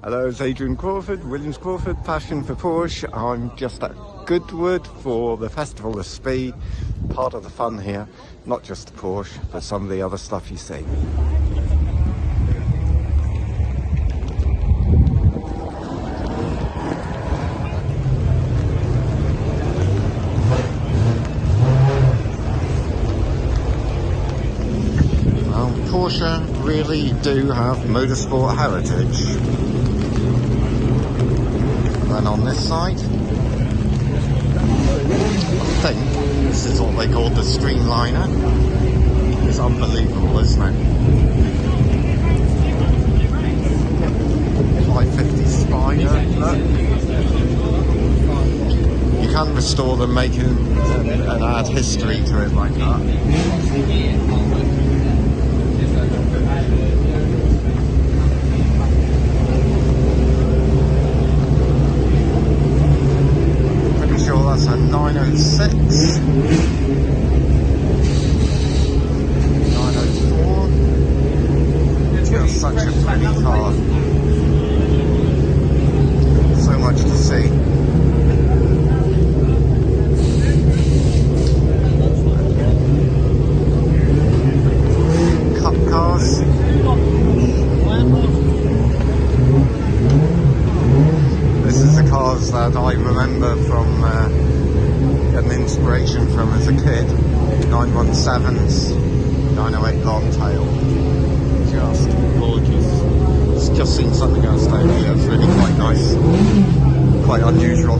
Hello, it's Adrian Crawford, Williams Crawford, passion for Porsche. I'm just at Goodwood for the Festival of Speed. Part of the fun here, not just the Porsche, but some of the other stuff you see. Well, Porsche really do have motorsport heritage. And on this side, I think this is what they call the streamliner. It's unbelievable, isn't it? 550 Spider, look. You can restore them, making and add history to it like that. That's a 906, 904. It's got such a pretty car. So much to see. Cup cars. This is the cars that I remember from an inspiration from as a kid. 917s, 908 Longtail. Just gorgeous. It's just seen something else down here. It's really quite nice. Quite unusual.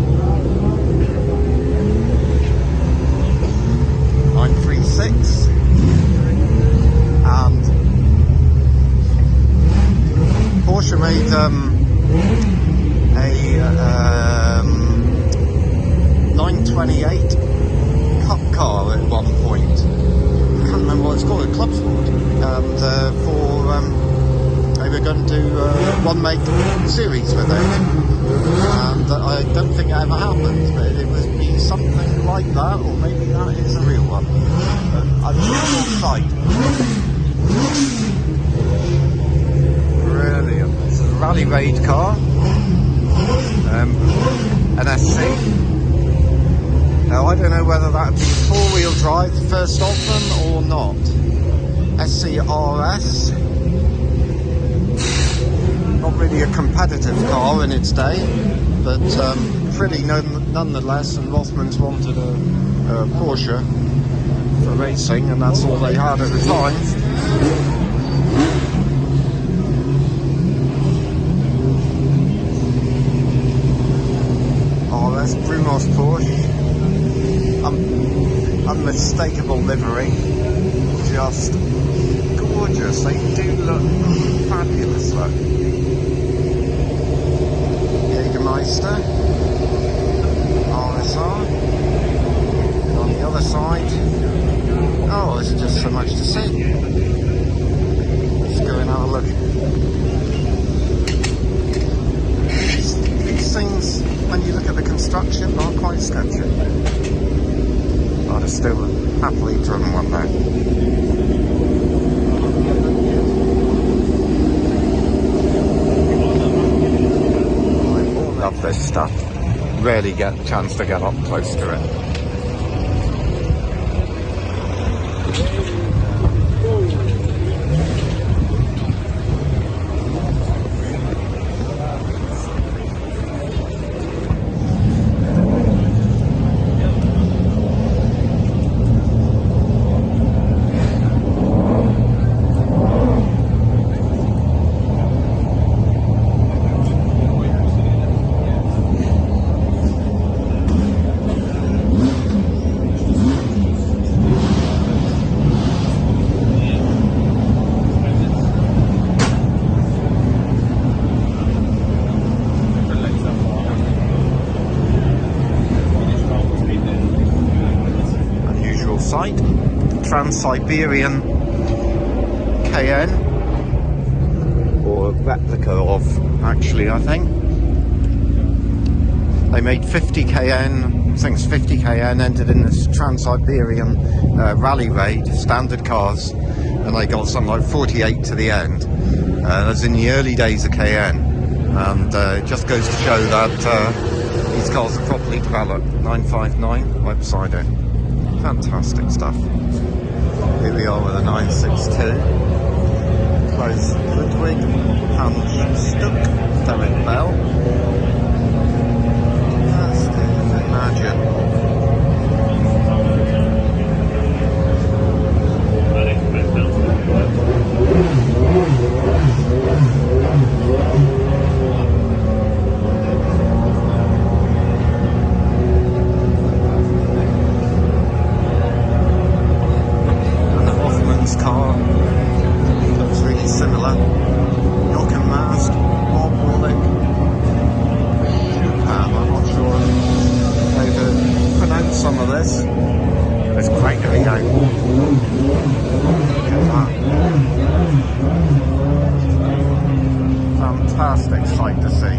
936. And Porsche made a 928 cup car at one point. I can't remember what it's called, a club sport. And they were going to do one make series with it. And I don't think it ever happened, but it would be something like that, or maybe that is a real one. But unusual sight. Brilliant. It's a rally raid car. An SC. Now I don't know whether that would be four-wheel drive, the first of them, or not. SCRS. Not really a competitive car in its day, but pretty nonetheless, and Rothmans wanted a Porsche for racing, and that's all they had at the time. That's Brumos Porsche. Unmistakable livery. Just gorgeous. They do look fabulous, look. Jägermeister. RSR. And on the other side, oh, there's just so much to see. Let's go and have a look. These things, when you look at the construction, are quite sketchy. I'd have still happily driven one there. I love this stuff. Rarely get a chance to get up close to it. Trans-Siberian Cayenne, or a replica of, actually, I think. They made 50 Cayenne, I think it's 50 Cayenne, entered in this Trans-Siberian rally raid, standard cars, and they got something like 48 to the end. As in the early days of Cayenne. And it just goes to show that these cars are properly developed. 959 website it. Fantastic stuff. Here we are with a 962. Close Ludwig, Hans Stuck, Derek Bell. Just imagine. Car looks really similar. Yoke and Mast, Bob Wallach, I'm not sure how to pronounce some of this. It's quite going out. Look at that. Fantastic sight to see.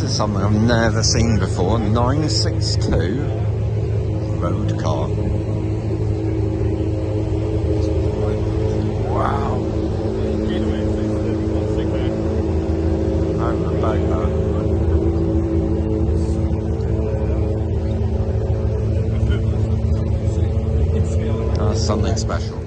Something I've never seen before. 962 road car. Wow. How about that? That's something special.